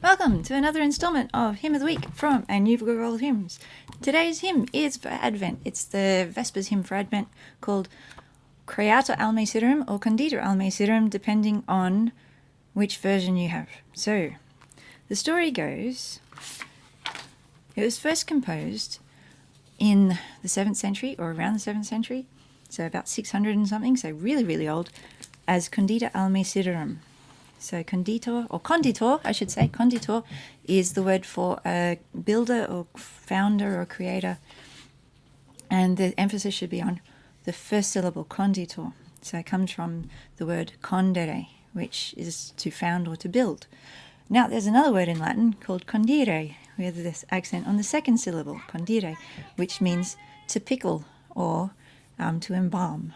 Welcome to another installment of Hymn of the Week from A New Book of Old Hymns. Today's hymn is for Advent. It's the Vespers hymn for Advent called Creator Alme Siderum or Conditor Alme Siderum, depending on which version you have. So, the story goes, it was first composed in the 7th century or around the 7th century, so about 600 and something, so really, really old, as Conditor Alme Siderum. So conditor, or conditor, I should say, conditor is the word for a builder or founder or creator. And the emphasis should be on the first syllable, conditor. So it comes from the word condere, which is to found or to build. Now, there's another word in Latin called condire, with this accent on the second syllable, condire, which means to pickle or to embalm,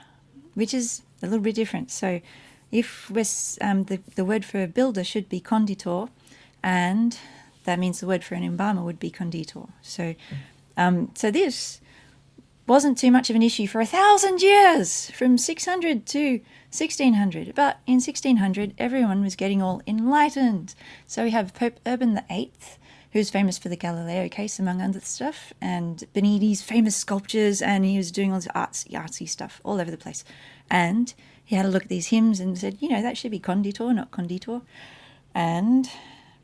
which is a little bit different. So if the word for a builder should be conditor, and that means the word for an embalmer would be conditor. So this wasn't too much of an issue for 1,000 years, from 600 to 1600. But in 1600, everyone was getting all enlightened. So we have Pope Urban VIII, who's famous for the Galileo case, among other stuff, and Benitez famous sculptures, and he was doing all this artsy stuff all over the place. And he had a look at these hymns and said, that should be conditor, not conditor. And,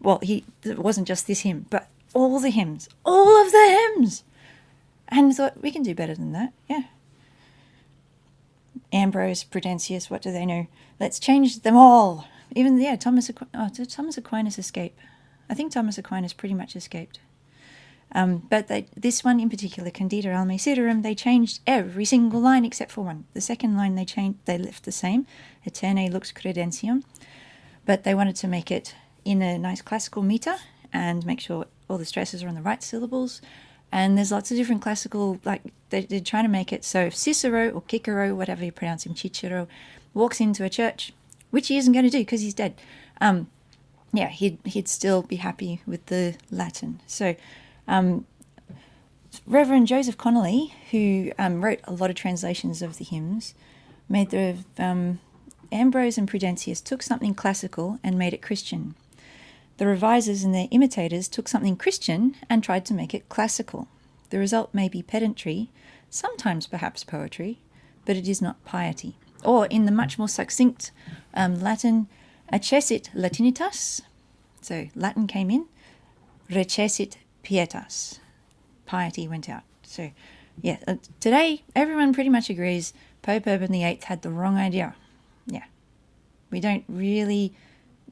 well, it wasn't just this hymn, but all the hymns, all of the hymns. And thought, we can do better than that, yeah. Ambrose, Prudentius, what do they know? Let's change them all. Even, Thomas Aquinas escaped. I think Thomas Aquinas pretty much escaped. But this one in particular, Conditor Alme Siderum, they changed every single line except for one. The second line they left the same, Aeterne lux credentium, but they wanted to make it in a nice classical meter and make sure all the stresses are on the right syllables. And there's lots of different classical, they're trying to make it so if Cicero or Cicero, whatever you pronounce him, Cicero, walks into a church, which he isn't going to do because he's dead, he'd still be happy with the Latin. So Reverend Joseph Connolly, who wrote a lot of translations of the hymns, made the Ambrose and Prudentius took something classical and made it Christian. The revisers and their imitators took something Christian and tried to make it classical. The result may be pedantry, sometimes perhaps poetry, but it is not piety. Or in the much more succinct Latin, Accessit Latinitas, so Latin came in, recessit pietas, piety went out. So, today everyone pretty much agrees Pope Urban VIII had the wrong idea. Yeah, we don't really,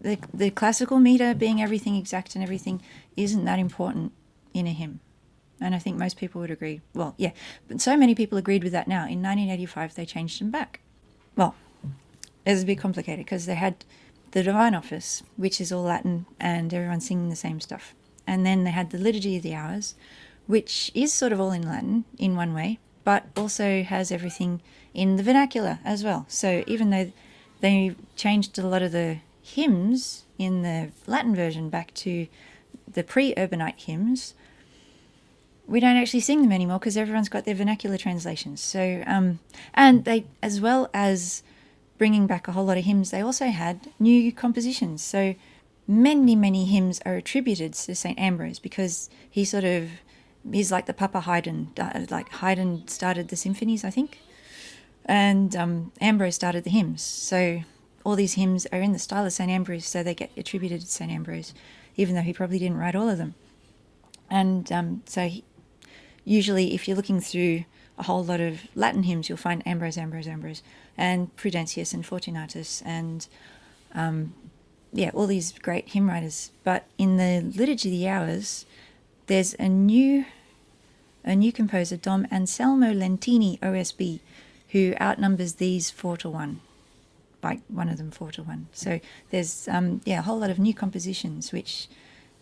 the classical meter being everything exact and everything isn't that important in a hymn. And I think most people would agree. Well, yeah, but so many people agreed with that now. In 1985, they changed them back. Well, it's a bit complicated because they had the Divine Office, which is all Latin and everyone's singing the same stuff. And then they had the Liturgy of the Hours, which is sort of all in Latin in one way, but also has everything in the vernacular as well. So even though they changed a lot of the hymns in the Latin version back to the pre-Urbanite hymns, we don't actually sing them anymore because everyone's got their vernacular translations. So, and they, as well as bringing back a whole lot of hymns, they also had new compositions. So many, many hymns are attributed to St. Ambrose because he's like the Papa Haydn. Haydn started the symphonies, I think, and Ambrose started the hymns. So all these hymns are in the style of St. Ambrose, so they get attributed to St. Ambrose, even though he probably didn't write all of them. And usually if you're looking through a whole lot of Latin hymns, you'll find Ambrose, and Prudentius and Fortunatus and all these great hymn writers. But in the Liturgy of the Hours, there's a new composer, Dom Anselmo Lentini, OSB, who outnumbers these 4-1, like one of them 4-1. So there's a whole lot of new compositions, which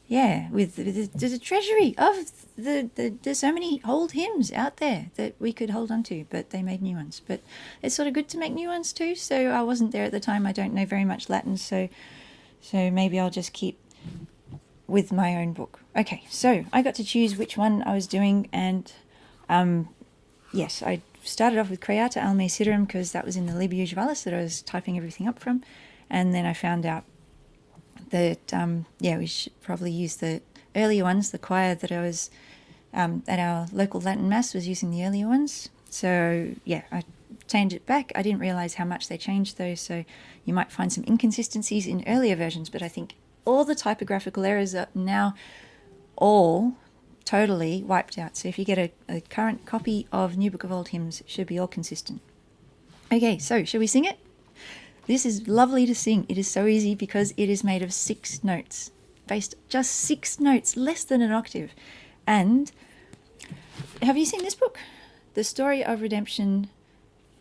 there's a treasury of there's so many old hymns out there that we could hold on to, but they made new ones. But it's sort of good to make new ones too. So I wasn't there at the time. I don't know very much Latin, so maybe I'll just keep with my own book. Okay, so I got to choose which one I was doing, and I started off with Creator Alme Siderum because that was in the Liber Usualis that I was typing everything up from, and then I found out that, we should probably use the earlier ones. The choir that I was at our local Latin Mass was using the earlier ones. So, I changed it back. I didn't realise how much they changed those, so you might find some inconsistencies in earlier versions, but I think all the typographical errors are now all totally wiped out. So if you get a current copy of New Book of Old Hymns, it should be all consistent. Okay, so shall we sing it? This is lovely to sing. It is so easy because it is made of 6 notes, based just 6 notes, less than an octave. And have you seen this book? The Story of Redemption,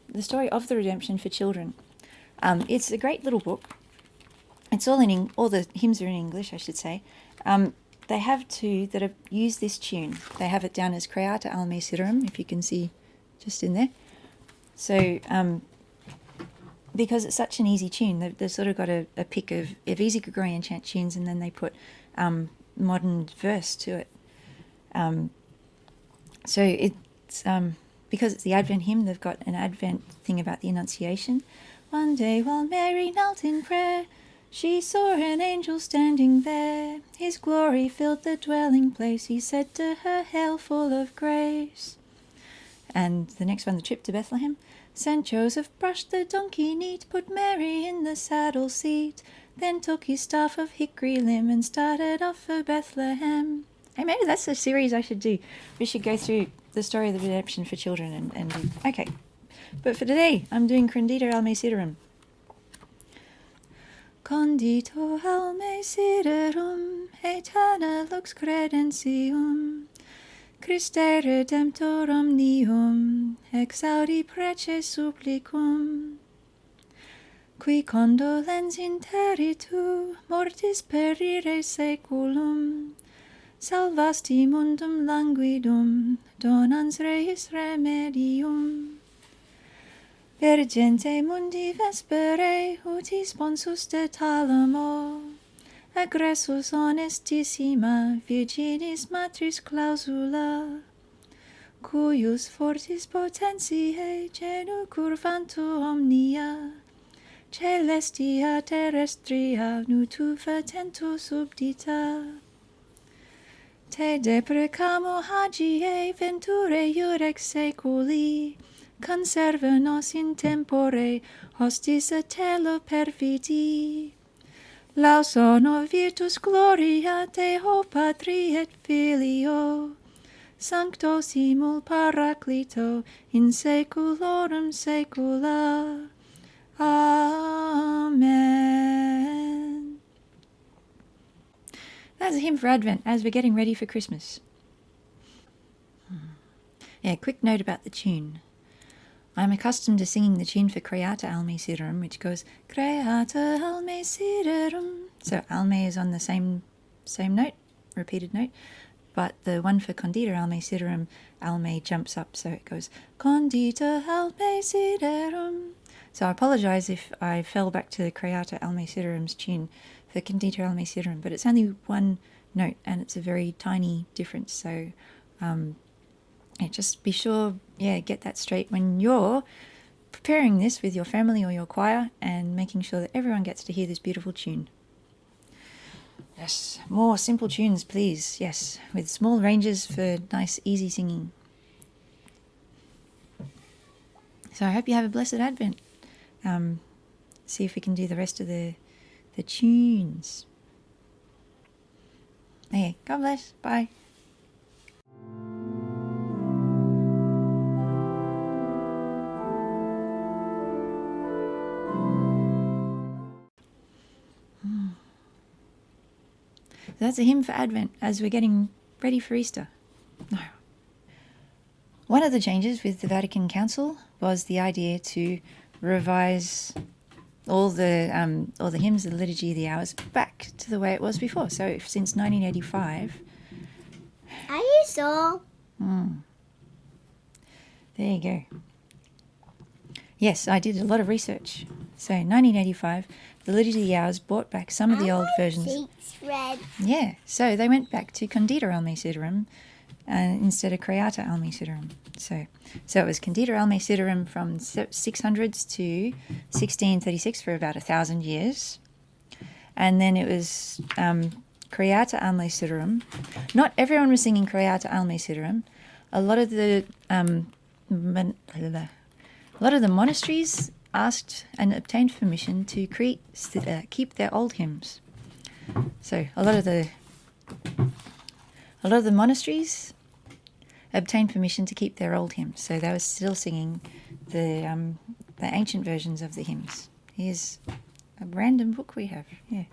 The Story of the Redemption for Children. It's a great little book. It's all the hymns are in English, I should say. They have 2 that have used this tune. They have it down as Creata Alme Siderum, if you can see just in there. So, because it's such an easy tune, they've sort of got a pick of easy Gregorian chant tunes, and then they put modern verse to it. So it's because it's the Advent hymn, they've got an Advent thing about the Annunciation. One day while Mary knelt in prayer, she saw an angel standing there. His glory filled the dwelling place. He said to her, "Hail, full of grace." And the next one, the trip to Bethlehem. Saint Joseph brushed the donkey neat, put Mary in the saddle seat, then took his staff of hickory limb and started off for Bethlehem. Hey, maybe that's a series I should do. We should go through the story of the redemption for children and do. Okay. But for today, I'm doing Conditor Alme Siderum. Conditor Alme Siderum, aetana lux credentium, Christe Redemptor omnium, exaudi prece supplicum, qui condolens interitu, mortis perire seculum, salvasti mundum languidum, donans reis remedium. Vergente mundi vespere, uti sponsus de thalamo, agressus honestissima, virginis matris clausula, cuius fortis potentiae genu curvantu omnia, celestia terrestria nutu fatentu subdita. Te deprecamo hagie venture iurex seculi, conserva nos in tempore hostis a telo perfidi. Laus honor virtus gloria Deo Patri et Filio, Sancto simul Paraclito, in saeculorum saecula. Amen. That's a hymn for Advent as we're getting ready for Christmas. Yeah, quick note about the tune. I'm accustomed to singing the tune for Creata Alme Siderum, which goes Creata Alme Siderum. So Alme is on the same note, repeated note, but the one for Conditor Alme Siderum, Alme jumps up, so it goes Conditor Alme Siderum. So I apologise if I fell back to the Creata Alme Siderum's tune for Conditor Alme Siderum, but it's only one note and it's a very tiny difference, so just be sure, get that straight when you're preparing this with your family or your choir and making sure that everyone gets to hear this beautiful tune. Yes, more simple tunes, please. Yes, with small ranges for nice, easy singing. So I hope you have a blessed Advent. See if we can do the rest of the tunes. Okay, God bless. Bye. That's a hymn for Advent as we're getting ready for Easter. No. One of the changes with the Vatican Council was the idea to revise all the hymns of the Liturgy of the Hours back to the way it was before. So since 1985. Are you sure? There you go. Yes, I did a lot of research. So 1985, the Liturgy of the Hours brought back some of the old versions. Cheeks red. Yeah, so they went back to Conditor Alme Siderum instead of Creata Alme Siderum. So it was Conditor Alme Siderum from 600s to 1636 for about 1,000 years. And then it was Creata Alme Siderum. Not everyone was singing Creata Alme Siderum. A lot of the monasteries asked and obtained permission to keep their old hymns. So a lot of the monasteries obtained permission to keep their old hymns. So they were still singing the ancient versions of the hymns. Here's a random book we have. Yeah.